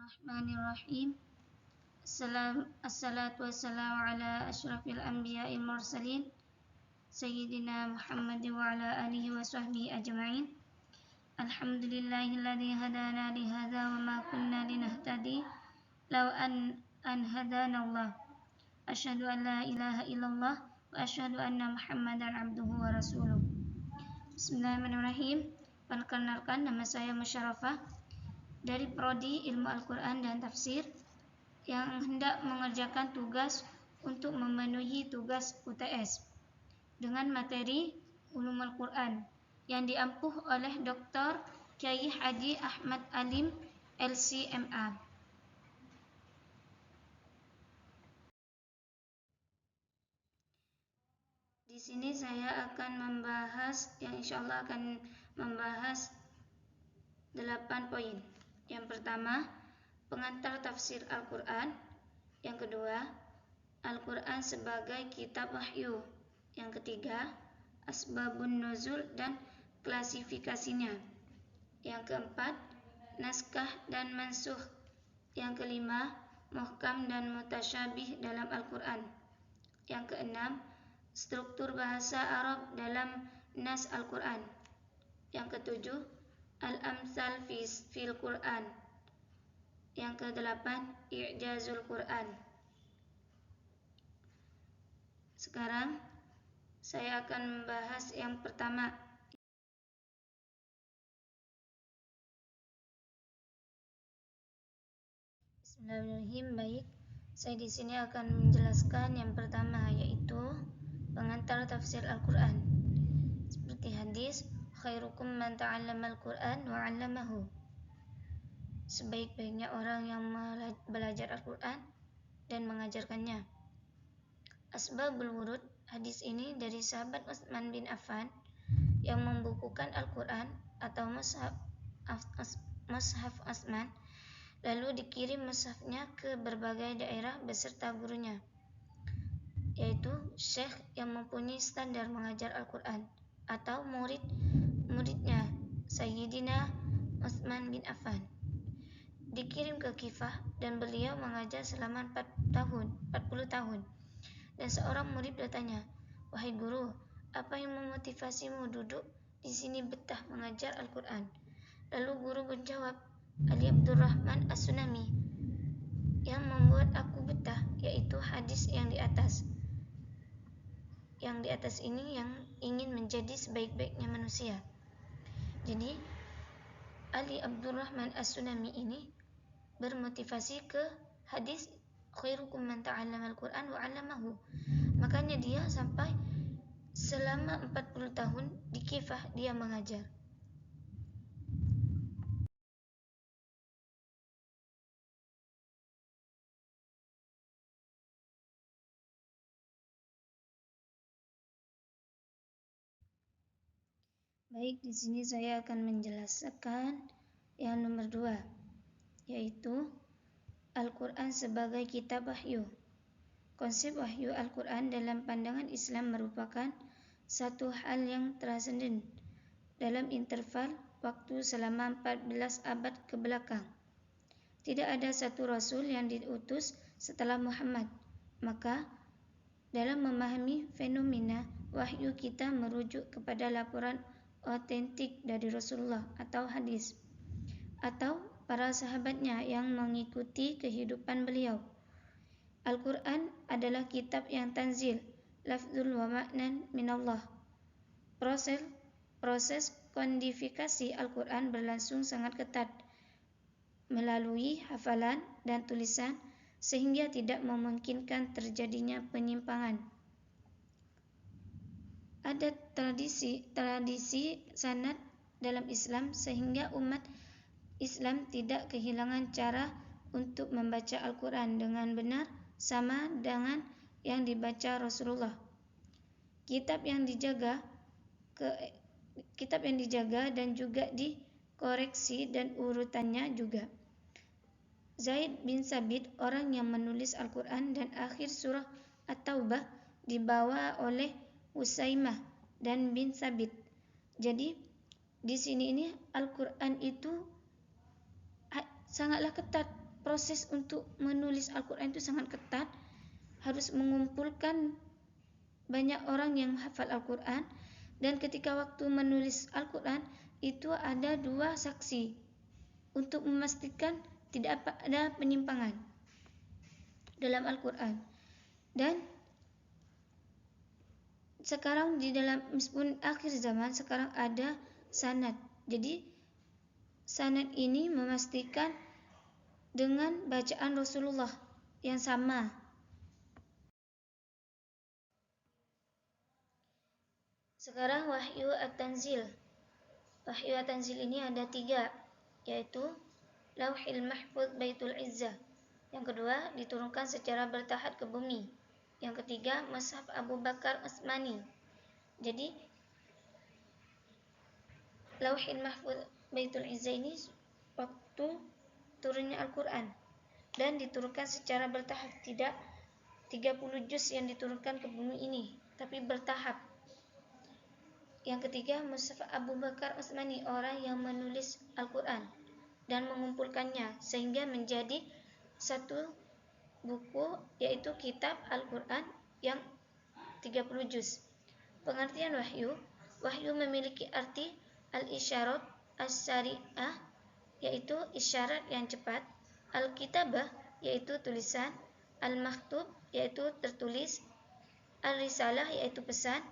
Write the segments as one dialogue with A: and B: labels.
A: Bismillahirrahmanirrahim. Assalatu wassalamu ala asyrafil anbiya'il mursalin Sayyidina Muhammad wa ala alihi wa sahbihi ajma'in. Alhamdulillahilladzi hadana li hadza wa ma kunna linahtadi law an hadana Allah. Asyhadu an la ilaha illallah wa asyhadu anna Muhammadan abduhu wa rasuluh. Bismillahirrahmanirrahim. Perkenalkan, nama saya Musyarafah dari Prodi Ilmu Al-Quran dan Tafsir yang hendak mengerjakan tugas untuk memenuhi tugas UTS dengan materi Ulumul Quran yang diampuh oleh Dr. Kyai Haji Ahmad Alim LCMA. Di sini saya akan membahas insyaallah akan membahas 8 poin. Yang pertama, pengantar tafsir Al-Quran. Yang kedua, Al-Quran sebagai kitab wahyu. Yang ketiga, asbabun nuzul dan klasifikasinya. Yang keempat, naskah dan mansukh. Yang kelima, muhkam dan mutasyabih dalam Al-Quran. Yang keenam, struktur bahasa Arab dalam nas Al-Quran. Yang ketujuh, al-amsal fil Quran. Yang kedelapan, i'jazul Quran. Sekarang saya akan membahas yang pertama. Bismillahirrahmanirrahim. Baik, saya di sini akan menjelaskan yang pertama, yaitu pengantar tafsir Al-Quran. Seperti hadis, khairukum man ta'allama Al-Quran wa 'allamahu. Sebaik-baiknya orang yang belajar Al-Quran dan mengajarkannya. Asbabul wurud, hadis ini dari sahabat Utsman bin Affan yang membukukan Al-Quran atau mushaf Utsman, lalu dikirim mushafnya ke berbagai daerah beserta gurunya, yaitu syekh yang mempunyai standar mengajar Al-Quran atau muridnya Sayyidina Utsman bin Affan. Dikirim ke Kifah dan beliau mengajar selama 40 tahun. Dan seorang murid bertanya, "Wahai guru, apa yang memotivasimu duduk di sini betah mengajar Al-Quran?" Lalu guru menjawab, "Ali Abdurrahman As-Sunami. Yang membuat aku betah yaitu hadis yang di atas. Yang di atas ini yang ingin menjadi sebaik-baiknya manusia." Jadi Ali Abdurrahman As-Sunami ini bermotivasi ke hadis khairukum man ta'allama Al-Quran wa 'allamahu. Makanya dia sampai selama 40 tahun di Kifah dia mengajar. Baik, di sini saya akan menjelaskan yang nomor 2, yaitu Al-Quran sebagai kitab wahyu. Konsep wahyu Al-Quran dalam pandangan Islam merupakan satu hal yang transenden dalam interval waktu selama 14 abad ke belakang. Tidak ada satu rasul yang diutus setelah Muhammad. Maka dalam memahami fenomena wahyu kita merujuk kepada laporan otentik dari Rasulullah atau hadis atau para sahabatnya yang mengikuti kehidupan beliau. Al-Quran adalah kitab yang tanzil, lafzul wa ma'nan minallah. Proses kodifikasi Al-Quran berlangsung sangat ketat melalui hafalan dan tulisan sehingga tidak memungkinkan terjadinya penyimpangan. Ada tradisi sanad dalam Islam sehingga umat Islam tidak kehilangan cara untuk membaca Al-Quran dengan benar sama dengan yang dibaca Rasulullah. Kitab yang dijaga dan juga dikoreksi dan urutannya juga. Zaid bin Sabit, orang yang menulis Al-Quran dan akhir surah At-Taubah dibawa oleh Usaimah dan bin Sabit. Jadi di sini ini Al-Quran itu sangatlah ketat proses untuk menulis Al-Quran itu sangat ketat, harus mengumpulkan banyak orang yang hafal Al-Quran, dan ketika waktu menulis Al-Quran itu ada 2 saksi untuk memastikan tidak ada penyimpangan dalam Al-Quran. Dan sekarang di dalam meskipun akhir zaman sekarang ada sanad. Jadi sanad ini memastikan dengan bacaan Rasulullah yang sama. Sekarang wahyu at-tanzil. Wahyu at-tanzil ini ada 3, yaitu Lauhil Mahfuz Baitul Izzah. Yang kedua, diturunkan secara bertahap ke bumi. Yang ketiga, Mushaf Abu Bakar Utsmani. Jadi Lauhil Mahfuz Baitul Izzah ini waktu turunnya Al-Quran, dan diturunkan secara bertahap, tidak 30 juz yang diturunkan ke bumi ini, tapi bertahap. Yang ketiga, Mushaf Abu Bakar Utsmani, orang yang menulis Al-Quran dan mengumpulkannya sehingga menjadi satu buku, yaitu kitab Al-Quran yang 30 juz. Pengertian wahyu. Wahyu memiliki arti al-isyarat as-syari'ah, yaitu isyarat yang cepat, al-kitabah, yaitu tulisan, al-maktub, yaitu tertulis, al-risalah, yaitu pesan,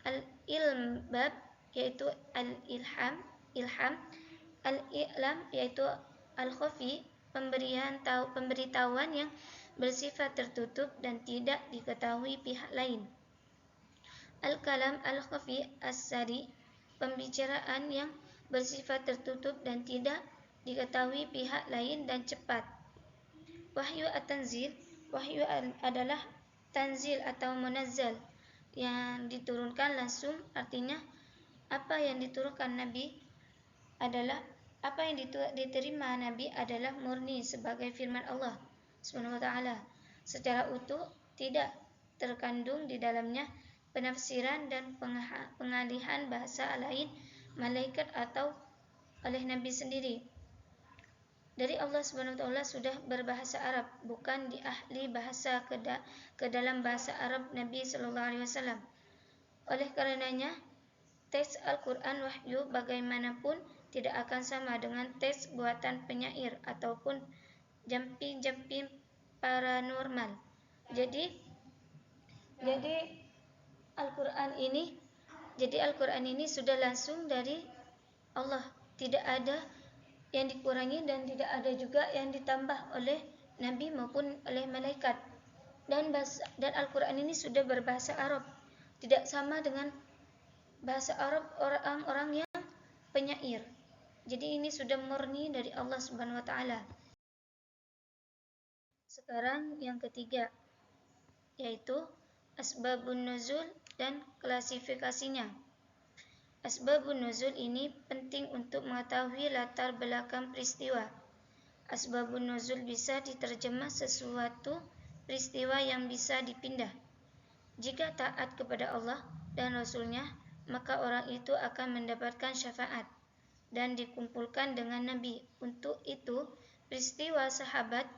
A: al-ilbab, yaitu al-ilham, al-i'lam, yaitu al-khafi, pemberitahuan yang bersifat tertutup dan tidak diketahui pihak lain. Al-kalam al-khafi as-sari, pembicaraan yang bersifat tertutup dan tidak diketahui pihak lain dan cepat. Wahyu at-tanzil. Wahyu adalah tanzil atau munazzal, yang diturunkan langsung, artinya apa yang diturunkan Nabi adalah apa yang diterima Nabi adalah murni sebagai firman Allah Subhanahu wa taala secara utuh, tidak terkandung di dalamnya penafsiran dan pengalihan bahasa lain malaikat atau oleh Nabi sendiri. Dari Allah Subhanahu wa taala sudah berbahasa Arab, bukan di ahli bahasa ke dalam bahasa Arab Nabi sallallahu alaihi wasallam. Oleh karenanya, teks Al-Quran wahyu bagaimanapun tidak akan sama dengan teks buatan penyair ataupun jampi-jampi paranormal. Jadi Al-Quran ini sudah langsung dari Allah, tidak ada yang dikurangi dan tidak ada juga yang ditambah oleh Nabi maupun oleh malaikat. Dan Al-Quran ini sudah berbahasa Arab, tidak sama dengan bahasa Arab orang-orang yang penyair. Jadi ini sudah murni dari Allah Subhanahu wa taala. Sekarang yang ketiga, yaitu asbabun nuzul dan klasifikasinya. Asbabun nuzul ini penting untuk mengetahui latar belakang peristiwa. Asbabun nuzul bisa diterjemah sesuatu peristiwa yang bisa dipindah. Jika taat kepada Allah dan Rasul-Nya, maka orang itu akan mendapatkan syafaat dan dikumpulkan dengan Nabi. Untuk itu, peristiwa sahabat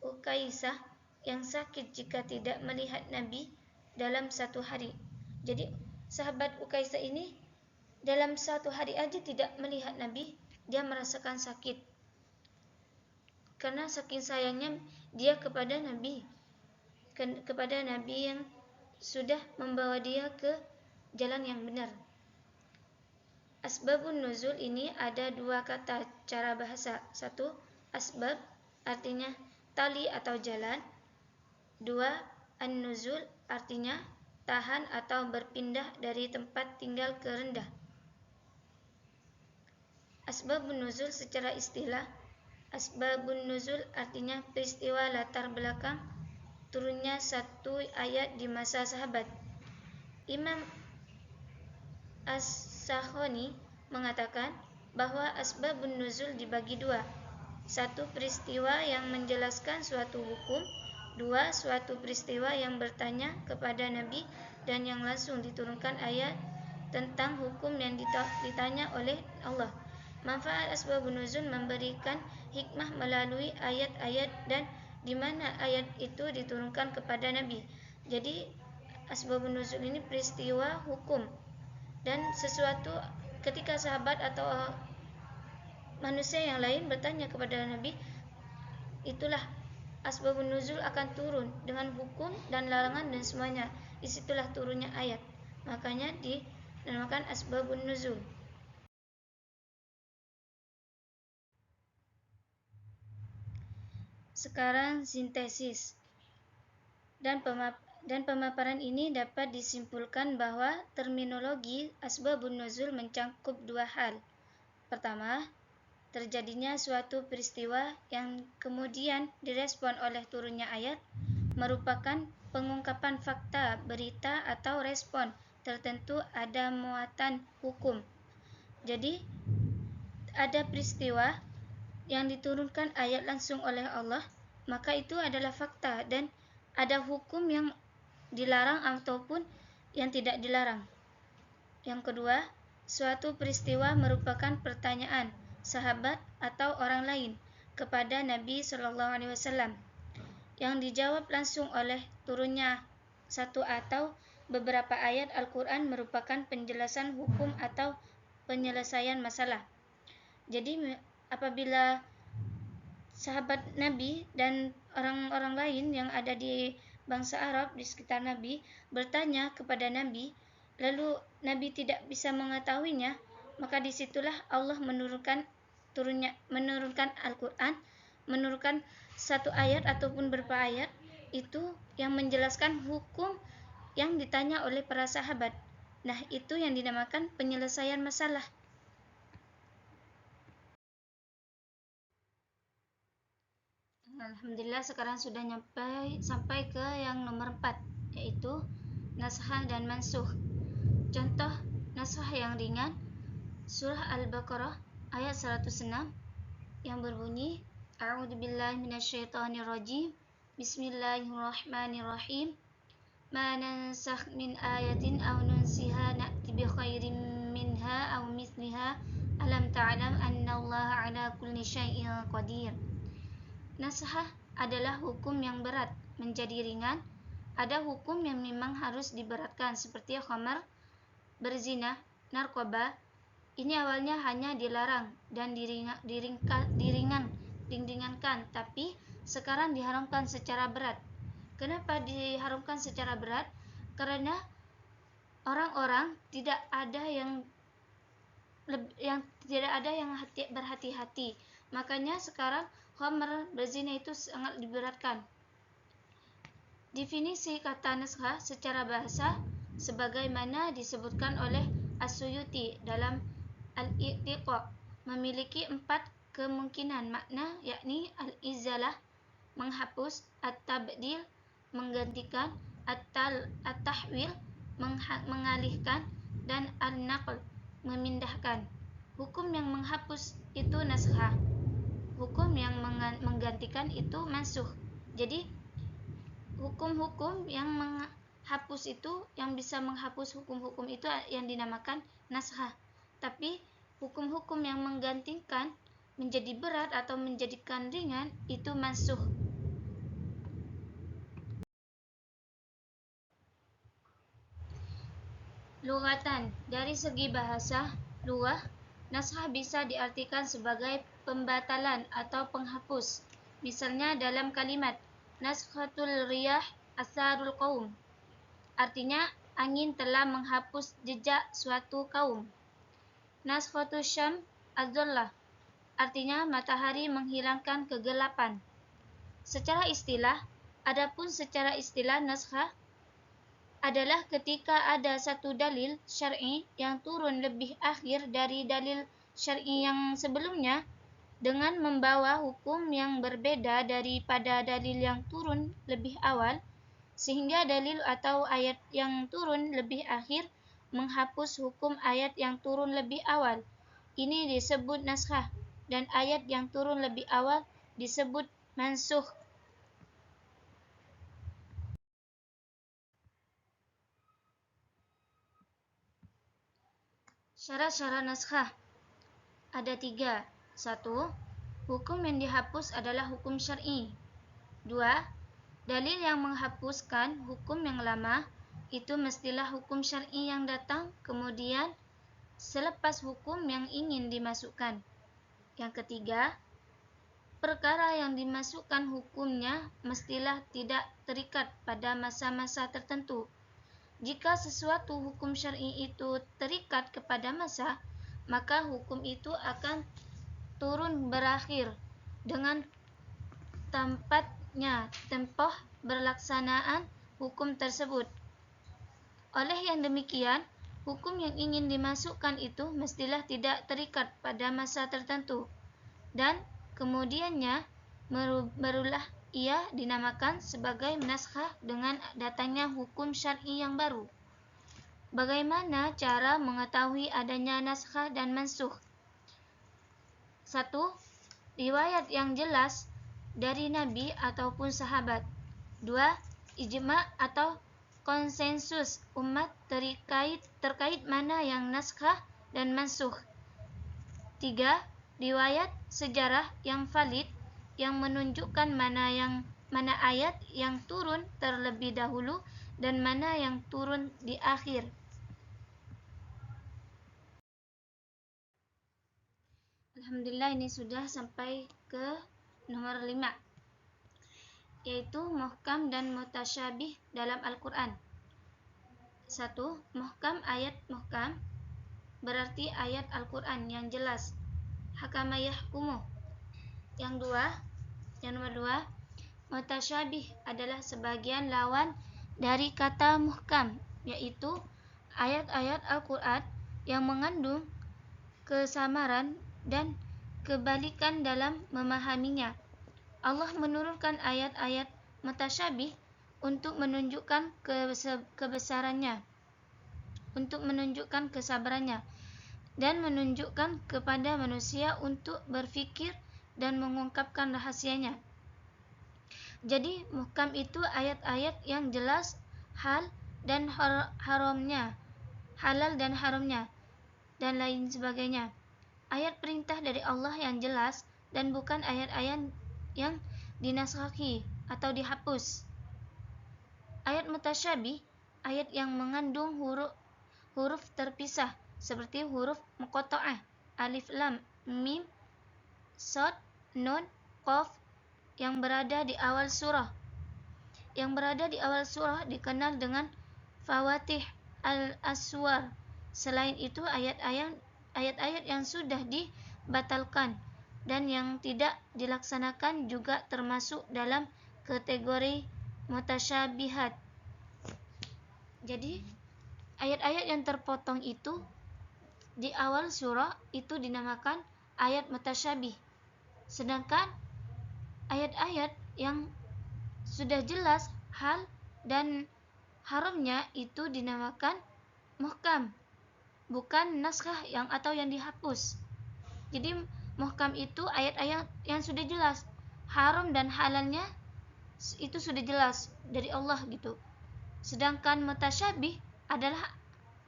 A: Ukaisah yang sakit jika tidak melihat Nabi dalam satu hari. Jadi sahabat Ukaisah ini dalam satu hari aja tidak melihat Nabi, dia merasakan sakit. Karena saking sayangnya dia kepada Nabi yang sudah membawa dia ke jalan yang benar. Asbabun nuzul ini ada 2 kata cara bahasa. 1, asbab, artinya tali atau jalan. 2, an-nuzul, artinya tahan atau berpindah dari tempat tinggal ke rendah. Asbabun nuzul secara istilah. Asbabun nuzul artinya peristiwa latar belakang turunnya satu ayat di masa sahabat. Imam As-Sakhoni mengatakan bahwa asbabun nuzul dibagi 2. 1, peristiwa yang menjelaskan suatu hukum. 2, suatu peristiwa yang bertanya kepada Nabi dan yang langsung diturunkan ayat tentang hukum yang ditanya oleh Allah. Manfaat asbabun nuzul memberikan hikmah melalui ayat-ayat dan di mana ayat itu diturunkan kepada Nabi. Jadi asbabun nuzul ini peristiwa hukum dan sesuatu ketika sahabat atau manusia yang lain bertanya kepada Nabi, itulah asbabun nuzul akan turun dengan hukum dan larangan dan semuanya. Disitulah turunnya ayat. Makanya dinamakan asbabun nuzul. Sekarang sintesis dan pemaparan ini dapat disimpulkan bahwa terminologi asbabun nuzul mencakup dua hal. Pertama, terjadinya suatu peristiwa yang kemudian direspon oleh turunnya ayat merupakan pengungkapan fakta, berita atau respon tertentu ada muatan hukum. Jadi, ada peristiwa yang diturunkan ayat langsung oleh Allah, maka itu adalah fakta dan ada hukum yang dilarang ataupun yang tidak dilarang. Yang kedua, suatu peristiwa merupakan pertanyaan sahabat atau orang lain kepada Nabi SAW yang dijawab langsung oleh turunnya satu atau beberapa ayat Al-Quran merupakan penjelasan hukum atau penyelesaian masalah. Jadi apabila sahabat Nabi dan orang-orang lain yang ada di bangsa Arab di sekitar Nabi bertanya kepada Nabi, lalu Nabi tidak bisa mengetahuinya, maka disitulah Allah menurunkan Al-Quran, menurunkan satu ayat ataupun beberapa ayat itu yang menjelaskan hukum yang ditanya oleh para sahabat. Nah, itu yang dinamakan penyelesaian masalah. Alhamdulillah sekarang sudah sampai ke yang nomor 4, yaitu naskah dan mansukh. Contoh naskah yang ringan, surah Al-Baqarah ayat 106 yang berbunyi, A'udzubillahi minasyaitonirrajim, Bismillahirrahmanirrahim, Ma nansakh min ayatin aw nunsiha na'ti bi khairin minha aw mithliha alam ta'lam annallaha ala kulli syai'in qadir. Naskah adalah hukum yang berat menjadi ringan. Ada hukum yang memang harus diberatkan seperti khamar, berzina, narkoba. Ini awalnya hanya dilarang dan diringankan, tapi sekarang diharamkan secara berat. Kenapa diharamkan secara berat? Karena orang-orang tidak ada yang berhati-hati. Makanya sekarang khamr, berzina itu sangat diberatkan. Definisi kata naskah secara bahasa sebagaimana disebutkan oleh As-Suyuti dalam Al-I'tiqa memiliki 4 kemungkinan makna, yakni al-izalah, menghapus, at-tabdil, menggantikan, at-tahwil, mengalihkan, dan an-naql, memindahkan. Hukum yang menghapus itu naskah. Hukum yang menggantikan itu mansukh. Jadi hukum-hukum yang menghapus itu, yang bisa menghapus hukum-hukum itu yang dinamakan naskah. Tapi hukum-hukum yang menggantikan menjadi berat atau menjadikan ringan itu mansukh. Lughatan, dari segi bahasa lughah, naskah bisa diartikan sebagai pembatalan atau penghapus. Misalnya dalam kalimat naskhatul riyah asarul qaum, artinya angin telah menghapus jejak suatu kaum. Naskhatul syam az-zullah, artinya matahari menghilangkan kegelapan. Adapun secara istilah naskah adalah ketika ada satu dalil syar'i yang turun lebih akhir dari dalil syar'i yang sebelumnya dengan membawa hukum yang berbeda daripada dalil yang turun lebih awal, sehingga dalil atau ayat yang turun lebih akhir menghapus hukum ayat yang turun lebih awal. Ini disebut naskah, dan ayat yang turun lebih awal disebut mansukh. Syarat-syarat naskah. ada 3. 1. Hukum yang dihapus adalah hukum syar'i. 2. Dalil yang menghapuskan hukum yang lama itu mestilah hukum syar'i yang datang kemudian selepas hukum yang ingin dimasukkan. Yang ketiga, perkara yang dimasukkan hukumnya mestilah tidak terikat pada masa-masa tertentu. Jika sesuatu hukum syar'i itu terikat kepada masa, maka hukum itu akan turun berakhir dengan tampaknya tempoh berlaksanaan hukum tersebut. Oleh yang demikian, hukum yang ingin dimasukkan itu mestilah tidak terikat pada masa tertentu, dan kemudiannya barulah ia dinamakan sebagai naskah dengan datangnya hukum syar'i yang baru. Bagaimana cara mengetahui adanya naskah dan mansukh? 1. Riwayat yang jelas dari Nabi ataupun sahabat. 2. Ijma' atau konsensus umat terkait mana yang naskah dan mansukh. 3. Riwayat sejarah yang valid yang menunjukkan mana ayat yang turun terlebih dahulu dan mana yang turun di akhir. Alhamdulillah, ini sudah sampai ke nomor 5, yaitu muhkam dan mutasyabih dalam Al-Quran. 1. Muhkam. Ayat muhkam berarti ayat Al-Quran yang jelas, hakama yahkumu. Yang nomor 2, mutasyabih adalah sebagian lawan dari kata muhkam, yaitu ayat-ayat Al-Quran yang mengandung kesamaran dan kebalikan dalam memahaminya. Allah menurunkan ayat-ayat mutasyabih untuk menunjukkan kebesarannya, untuk menunjukkan kesabarannya, dan menunjukkan kepada manusia untuk berfikir dan mengungkapkan rahasianya. Jadi muhkam itu ayat-ayat yang jelas halal dan haramnya, dan lain sebagainya. Ayat perintah dari Allah yang jelas dan bukan ayat-ayat yang dinaskhi atau dihapus. Ayat mutasyabih, ayat yang mengandung huruf terpisah seperti huruf muqatta'ah, alif lam mim shad nun qaf yang berada di awal surah. Yang berada di awal surah dikenal dengan fawatih al-aswar. Selain itu ayat-ayat yang sudah dibatalkan dan yang tidak dilaksanakan juga termasuk dalam kategori mutasyabihat. Jadi ayat-ayat yang terpotong itu di awal surah itu dinamakan ayat mutasyabih. Sedangkan ayat-ayat yang sudah jelas hal dan haramnya itu dinamakan muhkam, bukan naskah atau yang dihapus. Jadi muhkam itu ayat-ayat yang sudah jelas, haram dan halalnya itu sudah jelas dari Allah gitu. Sedangkan mutasyabih adalah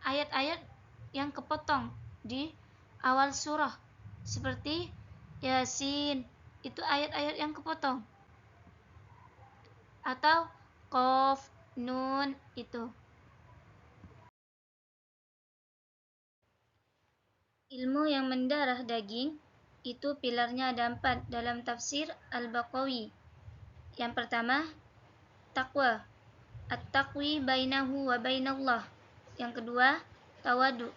A: ayat-ayat yang kepotong di awal surah, seperti Yasin, itu ayat-ayat yang kepotong, atau Qaf, Nun itu. Ilmu yang mendarah daging itu pilarnya ada 4 dalam tafsir Al-Baqawi. Yang pertama, taqwa, at-taqwi bainahu wa bainallah. Yang kedua, tawadu,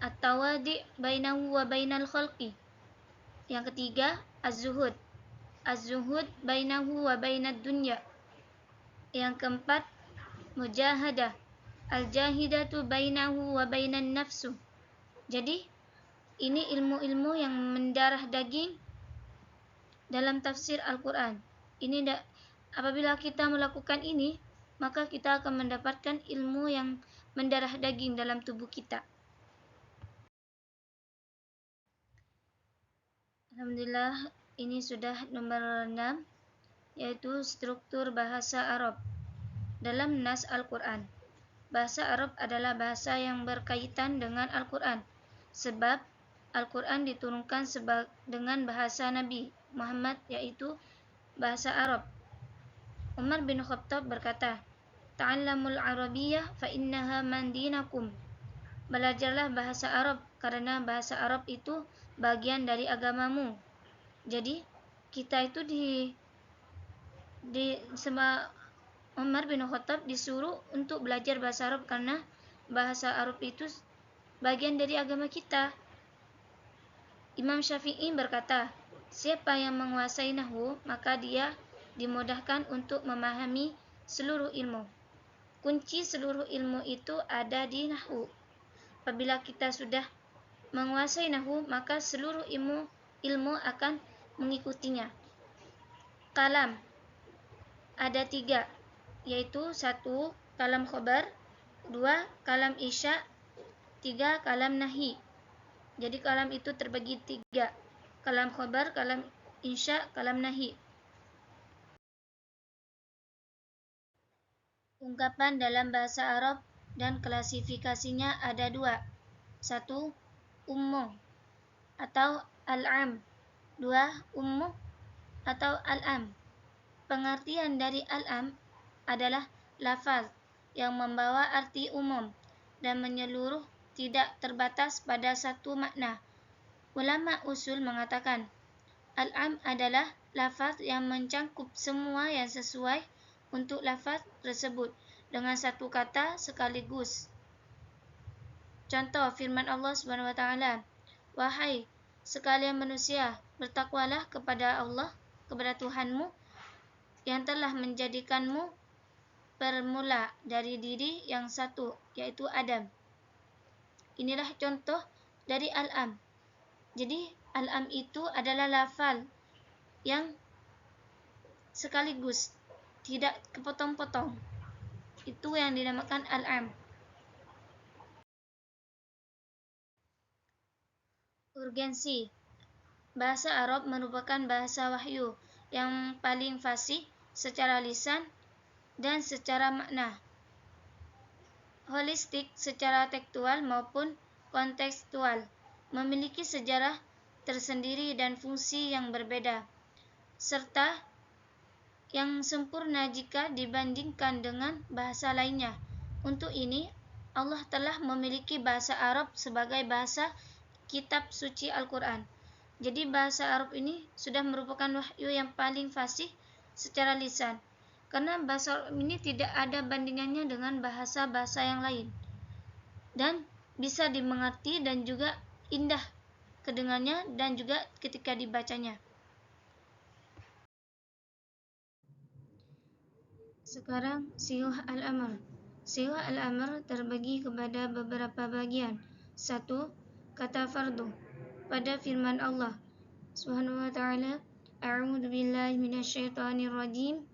A: at-tawadi bainahu wa bainal khalqi. Yang ketiga, az-zuhud, az-zuhud bainahu wa bainad dunya. Yang keempat, mujahadah, al-jahidatu bainahu wa bainan nafsu. Jadi ini ilmu-ilmu yang mendarah daging dalam tafsir Al-Quran. Apabila kita melakukan ini, maka kita akan mendapatkan ilmu yang mendarah daging dalam tubuh kita. Alhamdulillah, ini sudah nomor 6, yaitu struktur bahasa Arab dalam nas Al-Quran. Bahasa Arab adalah bahasa yang berkaitan dengan Al-Quran, sebab Al-Quran diturunkan dengan bahasa Nabi Muhammad, yaitu bahasa Arab. Umar bin Khattab berkata, "Ta'allamul Arabiyyah fa innaha man dinakum." Belajarlah bahasa Arab karena bahasa Arab itu bagian dari agamamu. Jadi kita itu sama Umar bin Khattab disuruh untuk belajar bahasa Arab karena bahasa Arab itu bagian dari agama kita. Imam Syafi'i berkata, siapa yang menguasai nahwu, maka dia dimudahkan untuk memahami seluruh ilmu. Kunci seluruh ilmu itu ada di nahwu. Apabila kita sudah menguasai nahwu, maka seluruh ilmu akan mengikutinya. Kalam ada 3, yaitu 1. Kalam khobar, 2. Kalam isya, 3. Kalam nahi. Jadi kalam itu terbagi 3. Kalam khobar, kalam insya, kalam nahi. Ungkapan dalam bahasa Arab dan klasifikasinya ada 2. 1. Ummu atau al-am. 2. Ummu atau al-am. Pengertian dari al-am adalah lafaz yang membawa arti umum dan menyeluruh, tidak terbatas pada satu makna. Ulama usul mengatakan, al-am adalah lafaz yang mencangkup semua yang sesuai untuk lafaz tersebut dengan satu kata sekaligus. Contoh firman Allah Subhanahu wa taala, "Wahai sekalian manusia, bertakwalah kepada Allah, kepada Tuhanmu yang telah menjadikanmu bermula dari diri yang satu, yaitu Adam." Inilah contoh dari al-am. Jadi al-am itu adalah lafal yang sekaligus, tidak kepotong-potong. Itu yang dinamakan al-am. Urgensi. Bahasa Arab merupakan bahasa wahyu yang paling fasih secara lisan dan secara makna. Holistik secara tekstual maupun kontekstual, memiliki sejarah tersendiri dan fungsi yang berbeda, serta yang sempurna jika dibandingkan dengan bahasa lainnya. Untuk ini, Allah telah memiliki bahasa Arab sebagai bahasa kitab suci Al-Quran. Jadi bahasa Arab ini sudah merupakan wahyu yang paling fasih secara lisan, karena bahasa Arab ini tidak ada bandingannya dengan bahasa-bahasa yang lain, dan bisa dimengerti dan juga indah kedengarannya dan juga ketika dibacanya. Sekarang Siyuh al-Amr. Siyuh al-Amr terbagi kepada beberapa bagian. 1. Kata fardu. Pada firman Allah Subhanahu wa ta'ala, A'udzu billahi minasyaitonir rajim.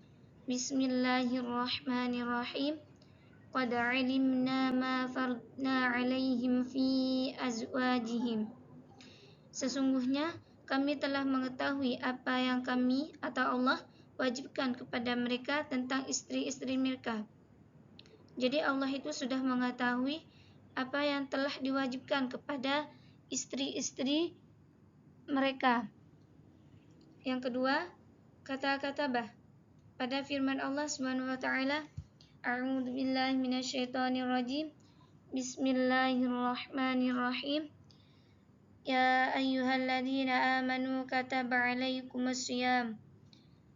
A: Bismillahirrahmanirrahim. Qad 'alimna ma fardna 'alaihim fi azwajihim. Sesungguhnya kami telah mengetahui apa yang kami atau Allah wajibkan kepada mereka tentang istri-istri mereka. Jadi Allah itu sudah mengetahui apa yang telah diwajibkan kepada istri-istri mereka. Yang kedua, kata-kata bah. Pada firman Allah Subhanahu wa taala, A'udzu billahi minasyaitonir rajim. Bismillahirrahmanirrahim. Ya ayyuhalladzina amanu kataba 'alaikumus shiyam.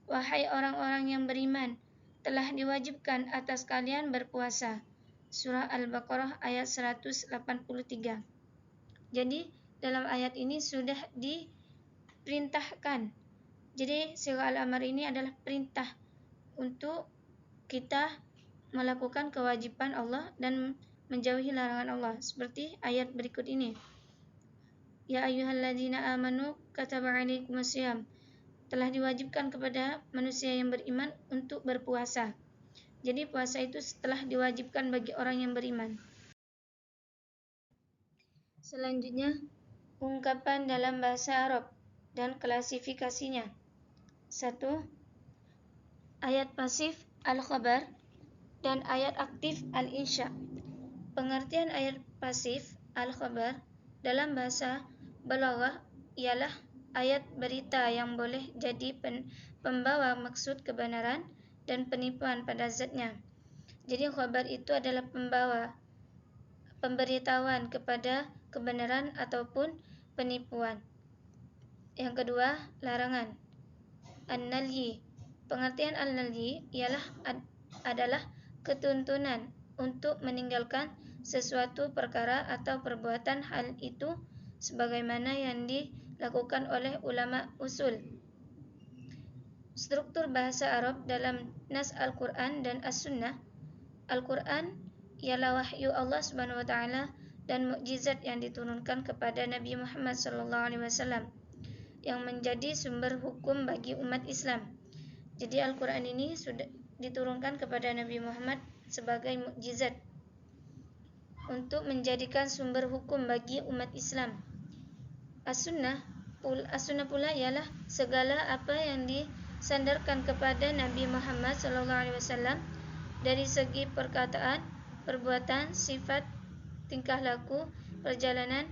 A: Wahai orang-orang yang beriman, telah diwajibkan atas kalian berpuasa. Surah Al-Baqarah ayat 183. Jadi dalam ayat ini sudah diperintahkan. Jadi surah Al-Amr ini adalah perintah untuk kita melakukan kewajiban Allah dan menjauhi larangan Allah, seperti ayat berikut ini. Ya ayyuhalladzina amanu kataba 'alaikumus shiyam. Telah diwajibkan kepada manusia yang beriman untuk berpuasa. Jadi puasa itu telah diwajibkan bagi orang yang beriman. Selanjutnya, ungkapan dalam bahasa Arab dan klasifikasinya. 1. Ayat pasif al-khabar dan ayat aktif al-insya. Pengertian ayat pasif al-khabar dalam bahasa Balaghah ialah ayat berita yang boleh jadi pembawa maksud kebenaran dan penipuan pada zatnya. Jadi khabar itu adalah pemberitahuan kepada kebenaran ataupun penipuan. Yang kedua, larangan. An-nalyi. Pengertian an-nalyi adalah ketuntunan untuk meninggalkan sesuatu perkara atau perbuatan, hal itu sebagaimana yang dilakukan oleh ulama usul. Struktur bahasa Arab dalam nas Al-Quran dan As-Sunnah. Al-Quran ialah wahyu Allah Subhanahu wa taala dan mukjizat yang diturunkan kepada Nabi Muhammad sallallahu alaihi wasallam yang menjadi sumber hukum bagi umat Islam. Jadi Al-Quran ini sudah diturunkan kepada Nabi Muhammad sebagai mukjizat untuk menjadikan sumber hukum bagi umat Islam. As-Sunnah pula ialah segala apa yang disandarkan kepada Nabi Muhammad SAW dari segi perkataan, perbuatan, sifat, tingkah laku, perjalanan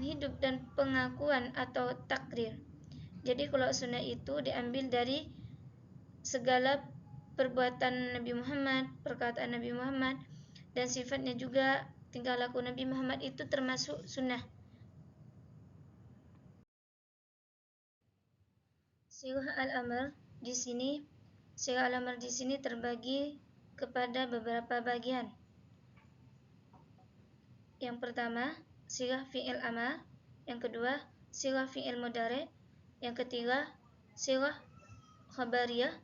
A: hidup dan pengakuan atau takrir. Jadi kalau sunnah itu diambil dari segala perbuatan Nabi Muhammad, perkataan Nabi Muhammad, dan sifatnya juga tingkah laku Nabi Muhammad itu termasuk sunnah. Sighah al-amr di sini terbagi kepada beberapa bagian. Yang pertama, sighah fi'il amar, yang kedua, sighah fi'il mudhari', yang ketiga, sighah khabariyah,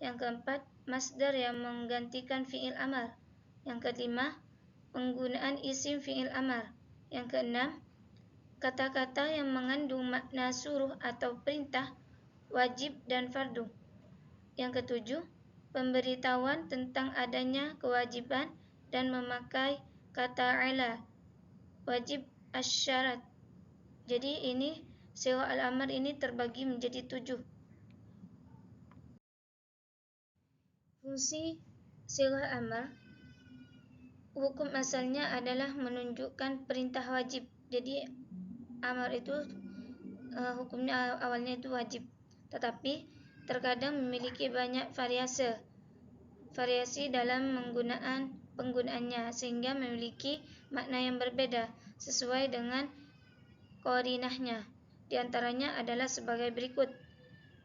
A: yang keempat, masdar yang menggantikan fi'il amar, yang kelima, penggunaan isim fi'il amar, yang keenam, kata-kata yang mengandung makna suruh atau perintah, wajib dan fardu, yang ketujuh, pemberitahuan tentang adanya kewajiban dan memakai kata ala, wajib asyarat. Jadi ini sighah al-amr ini terbagi menjadi 7. Fungsi sighah amr, hukum asalnya adalah menunjukkan perintah wajib. Jadi amar itu hukumnya awalnya itu wajib, tetapi terkadang memiliki banyak variasi dalam penggunaannya sehingga memiliki makna yang berbeda sesuai dengan qarinahnya. Di antaranya adalah sebagai berikut: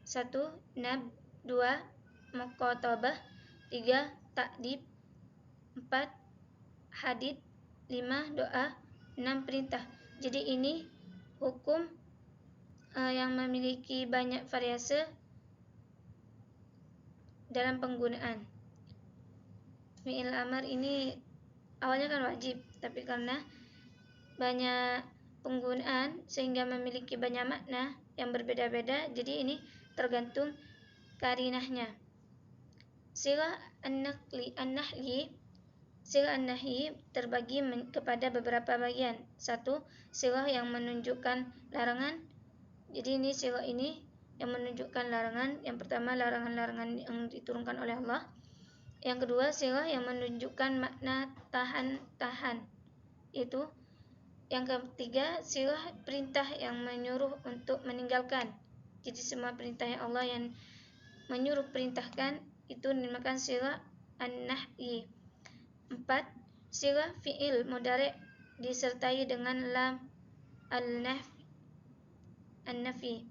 A: 1. Nab, 2. Muqatabah, 3. Ta'dib, 4. Hadid, 5. Doa, 6. Perintah. Jadi ini hukum yang memiliki banyak variasi dalam penggunaan. Fi'il amar ini awalnya kan wajib, tapi karena banyak penggunaan sehingga memiliki banyak makna yang berbeda-beda, jadi ini tergantung qarinahnya. Sighah an-nahyi terbagi kepada beberapa bagian. 1. Sighah yang menunjukkan larangan. Jadi ini sighah ini yang menunjukkan larangan. Yang pertama, larangan-larangan yang diturunkan oleh Allah. Yang kedua, sighah yang menunjukkan makna tahan. Itu. Yang ketiga, sighah perintah yang menyuruh untuk meninggalkan. Jadi semua perintah yang Allah yang menyuruh perintahkan itu dinamakan sighah an-nahyi. 4. Sighah fi'il mudhari' disertai dengan lam an-nafi.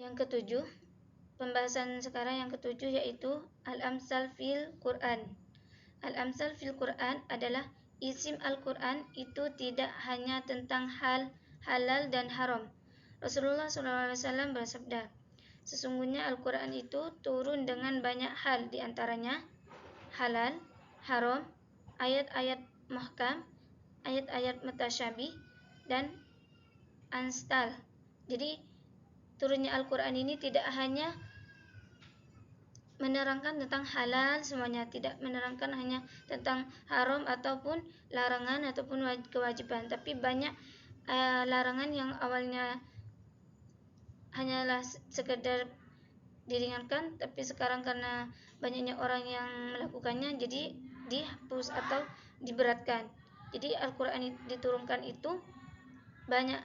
A: Yang ketujuh, pembahasan sekarang yang ketujuh yaitu al-amsal fil Quran. Al-amsal fil Quran adalah isim Al-Quran itu tidak hanya tentang halal dan haram. Rasulullah SAW bersabda, sesungguhnya Al-Quran itu turun dengan banyak hal, diantaranya halal, haram, ayat-ayat muhkam, ayat-ayat mutasyabih, dan anstal. Jadi turunnya Al-Quran ini tidak hanya menerangkan tentang halal semuanya, tidak menerangkan hanya tentang haram ataupun larangan ataupun kewajiban, tapi banyak larangan yang awalnya hanyalah sekedar diringankan, tapi sekarang karena banyaknya orang yang melakukannya, jadi dihapus atau diberatkan. Jadi Al-Quran diturunkan itu banyak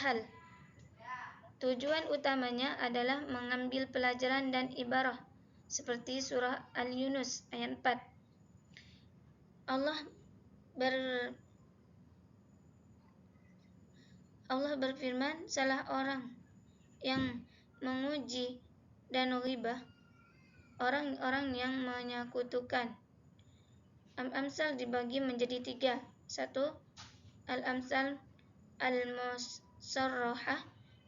A: hal. Tujuan utamanya adalah mengambil pelajaran dan ibarah, seperti surah Al-Yunus ayat 4. Allah berfirman, salah orang yang menguji dan ghibah, orang-orang yang menyekutukan. Al-Amsal dibagi menjadi 3. 1. Al-Amsal Al-Musarrahah.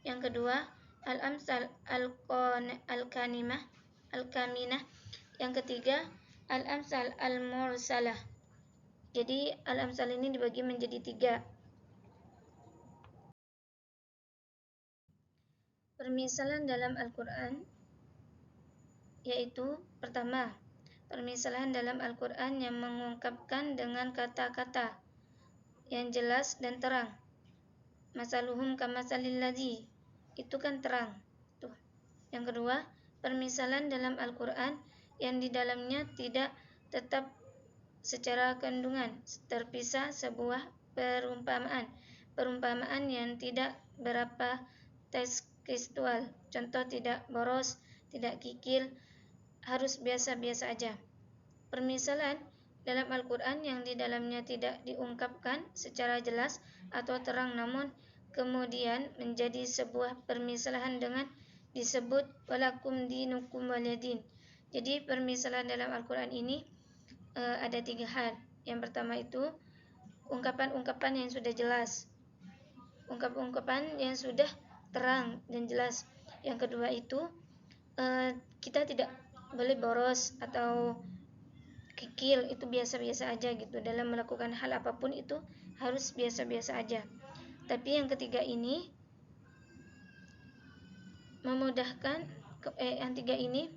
A: Yang kedua, Al-Amsal Al-Kaminah. Yang ketiga, Al-Amsal Al-Mursalah. Jadi Al-Amsal ini dibagi menjadi 3. Permisalan dalam Al-Quran yaitu pertama, permisalan dalam Al-Quran yang mengungkapkan dengan kata-kata yang jelas dan terang. Masaluhum kamasalil ladzi, itu kan terang. Tuh. Yang kedua, permisalan dalam Al-Quran yang di dalamnya tidak tetap secara kandungan, terpisah sebuah perumpamaan yang tidak berapa tekstual. Contoh, tidak boros, tidak kikil, harus biasa-biasa aja. Permisalan dalam Al-Quran yang di dalamnya tidak diungkapkan secara jelas atau terang, namun kemudian menjadi sebuah permisalan dengan disebut walakum dinukum waliyadin. Jadi permisalan dalam Al-Quran ini ada 3 hal. Yang pertama itu ungkapan-ungkapan yang sudah jelas, ungkapan-ungkapan yang sudah terang dan jelas. Yang kedua itu kita tidak boleh boros atau kikil, itu biasa-biasa aja gitu. Dalam melakukan hal apapun itu harus biasa-biasa aja. Tapi yang ketiga ini memudahkan, yang tiga ini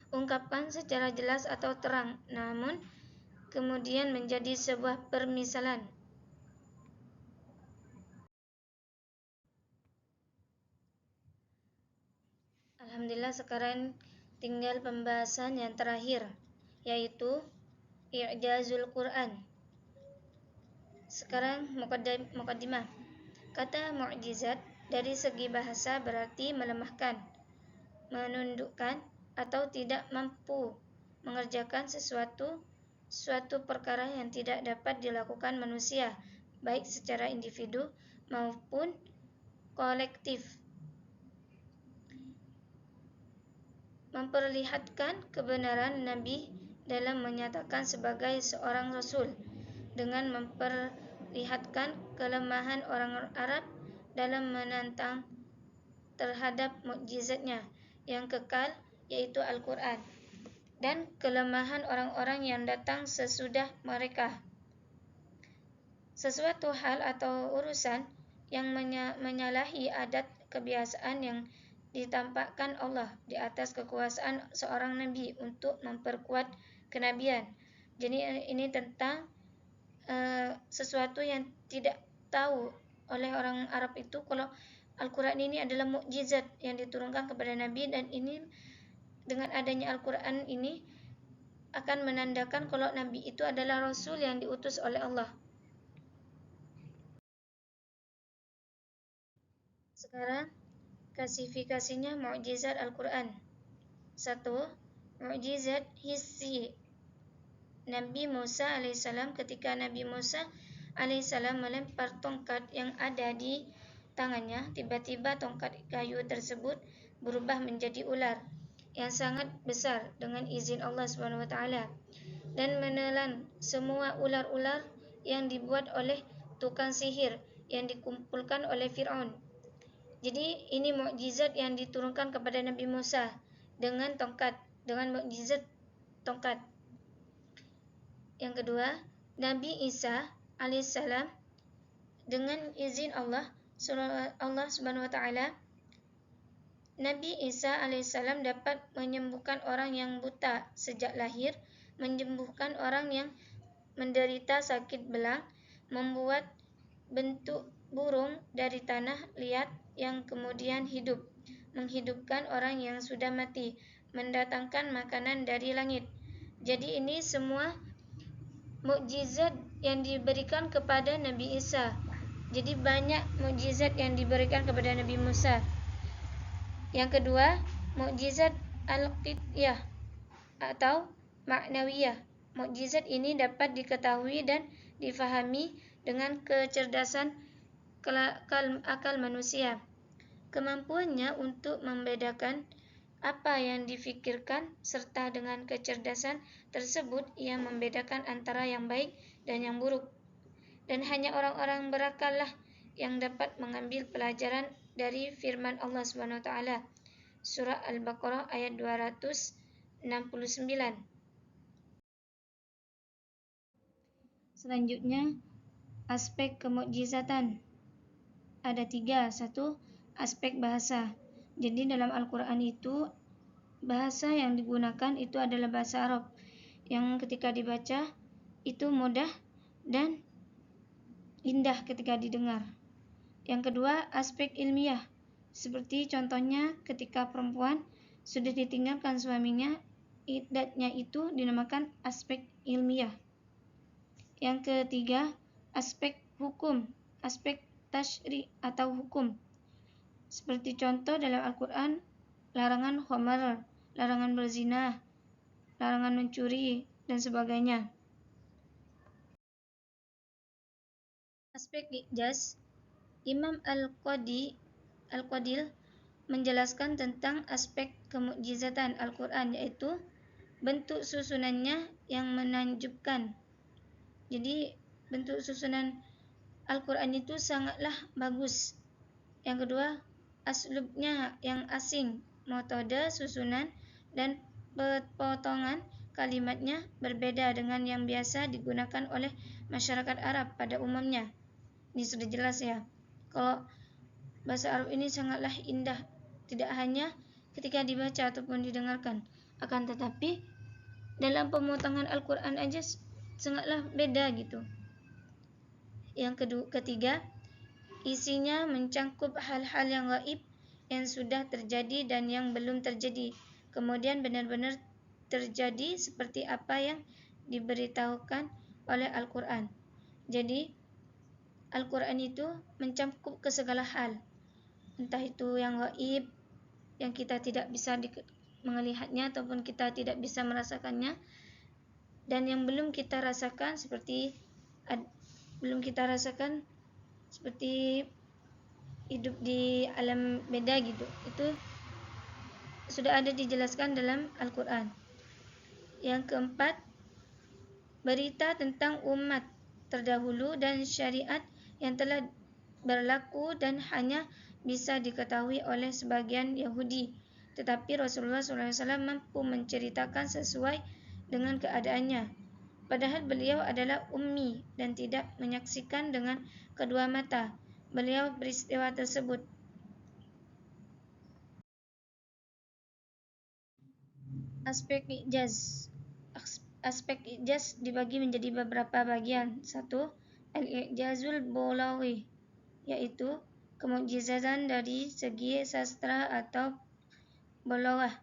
A: ungkapkan secara jelas atau terang, namun kemudian menjadi sebuah permisalan. Alhamdulillah, sekarang tinggal pembahasan yang terakhir, yaitu i'jazul Quran. Sekarang muqaddimah. Kata mu'jizat dari segi bahasa berarti melemahkan, menundukkan, atau tidak mampu mengerjakan suatu perkara yang tidak dapat dilakukan manusia, baik secara individu maupun kolektif. Memperlihatkan kebenaran Nabi dalam menyatakan sebagai seorang Rasul, dengan memperlihatkan kelemahan orang Arab dalam menantang terhadap mukjizatnya yang kekal, yaitu Al-Quran, dan kelemahan orang-orang yang datang sesudah mereka. Sesuatu hal atau urusan yang menyalahi adat kebiasaan yang ditampakkan Allah di atas kekuasaan seorang Nabi untuk memperkuat kenabian. Jadi ini tentang sesuatu yang tidak tahu oleh orang Arab itu kalau Al-Quran ini adalah mukjizat yang diturunkan kepada Nabi, dan ini dengan adanya Al-Quran ini akan menandakan kalau Nabi itu adalah Rasul yang diutus oleh Allah. Sekarang klasifikasinya mukjizat Al-Quran. 1. Mukjizat hissi. Nabi Musa alaihissalam, ketika Nabi Musa alaihissalam melempar tongkat yang ada di tangannya, tiba-tiba tongkat kayu tersebut berubah menjadi ular yang sangat besar dengan izin Allah SWT, dan menelan semua ular-ular yang dibuat oleh tukang sihir yang dikumpulkan oleh Fir'aun. Jadi ini mukjizat yang diturunkan kepada Nabi Musa dengan tongkat, dengan mukjizat tongkat. Yang kedua, Nabi Isa alaihissalam, dengan izin Allah Subhanahu wa taala, Nabi Isa alaihissalam dapat menyembuhkan orang yang buta sejak lahir, menyembuhkan orang yang menderita sakit belang, membuat bentuk burung dari tanah liat yang kemudian hidup, menghidupkan orang yang sudah mati, mendatangkan makanan dari langit, Jadi ini semua mukjizat yang diberikan kepada Nabi Isa. Jadi banyak mukjizat yang diberikan kepada Nabi Musa. Yang kedua, mukjizat al-qidiyah atau maknawiyah. Mukjizat ini dapat diketahui dan difahami dengan kecerdasan akal manusia. Kemampuannya untuk membedakan apa yang difikirkan serta dengan kecerdasan tersebut ia membedakan antara yang baik dan yang buruk. Dan hanya orang-orang berakal lah yang dapat mengambil pelajaran dari firman Allah Subhanahu wa taala. Surah Al-Baqarah ayat 269. Selanjutnya, aspek kemukjizatan. Ada 3. 1. Aspek bahasa. Jadi dalam Al-Quran itu bahasa yang digunakan itu adalah bahasa Arab yang ketika dibaca itu mudah dan indah ketika didengar. Yang kedua, aspek ilmiah. Seperti contohnya ketika perempuan sudah ditinggalkan suaminya, iddatnya itu dinamakan aspek ilmiah. Yang ketiga, aspek hukum, aspek tasyri' atau hukum. Seperti contoh dalam Al-Quran, larangan khamar, larangan berzina, larangan mencuri, dan sebagainya. Aspek ijaz, Imam Al-Qadil menjelaskan tentang aspek kemukjizatan Al-Quran, yaitu bentuk susunannya yang menakjubkan. Jadi bentuk susunan Al-Quran itu sangatlah bagus. Yang kedua, aslubnya yang asing, metode susunan dan potongan kalimatnya berbeda dengan yang biasa digunakan oleh masyarakat Arab pada umumnya. Ini sudah jelas ya. Kalau bahasa Arab ini sangatlah indah, tidak hanya ketika dibaca ataupun didengarkan, akan tetapi dalam pemotongan Al-Quran aja sangatlah beda gitu. Yang ketiga, isinya mencangkup hal-hal yang gaib yang sudah terjadi dan yang belum terjadi, kemudian benar-benar terjadi seperti apa yang diberitahukan oleh Al-Quran. Jadi Al-Quran itu mencangkup ke segala hal, entah itu yang gaib, yang kita tidak bisa melihatnya ataupun kita tidak bisa merasakannya, dan yang belum kita rasakan seperti hidup di alam beda gitu. Itu sudah ada dijelaskan dalam Al-Quran. Yang keempat, berita tentang umat terdahulu dan syariat yang telah berlaku dan hanya bisa diketahui oleh sebagian Yahudi. Tetapi Rasulullah SAW mampu menceritakan sesuai dengan keadaannya. Padahal beliau adalah ummi dan tidak menyaksikan dengan kedua mata beliau peristiwa tersebut. Aspek ijaz. Aspek ijaz dibagi menjadi beberapa bagian. 1. Al-i'jazul bolaghi, yaitu kemukjizatan dari segi sastra atau balaghah.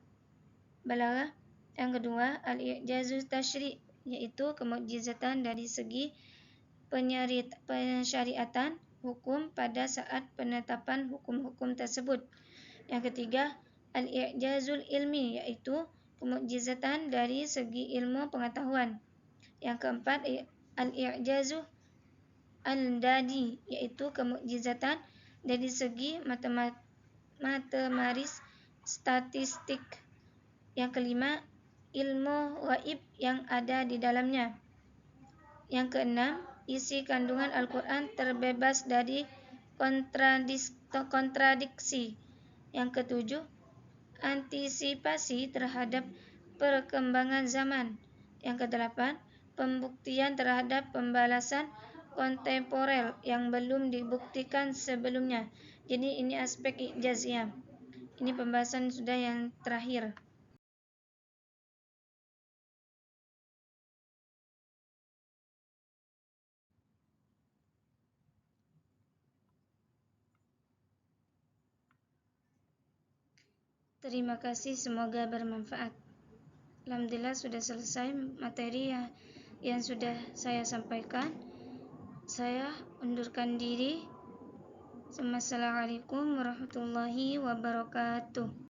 A: Yang kedua, al-i'jazul tasyri', yaitu kemukjizatan dari segi pensyariatan hukum pada saat penetapan hukum-hukum tersebut. Yang ketiga, al-i'jazul ilmi, yaitu kemukjizatan dari segi ilmu pengetahuan. Yang keempat, al-i'jazu al-dadi, yaitu kemukjizatan dari segi matematis statistik. Yang kelima, ilmu ghaib yang ada di dalamnya. Yang keenam, isi kandungan Al-Quran terbebas dari kontradiksi. Yang ketujuh, antisipasi terhadap perkembangan zaman. Yang kedelapan, pembuktian terhadap pembalasan kontemporer yang belum dibuktikan sebelumnya. Jadi ini aspek ijaziyah. Ini pembahasan sudah yang terakhir. Terima kasih, semoga bermanfaat. Alhamdulillah sudah selesai materi yang sudah saya sampaikan. Saya undurkan diri. Assalamualaikum warahmatullahi wabarakatuh.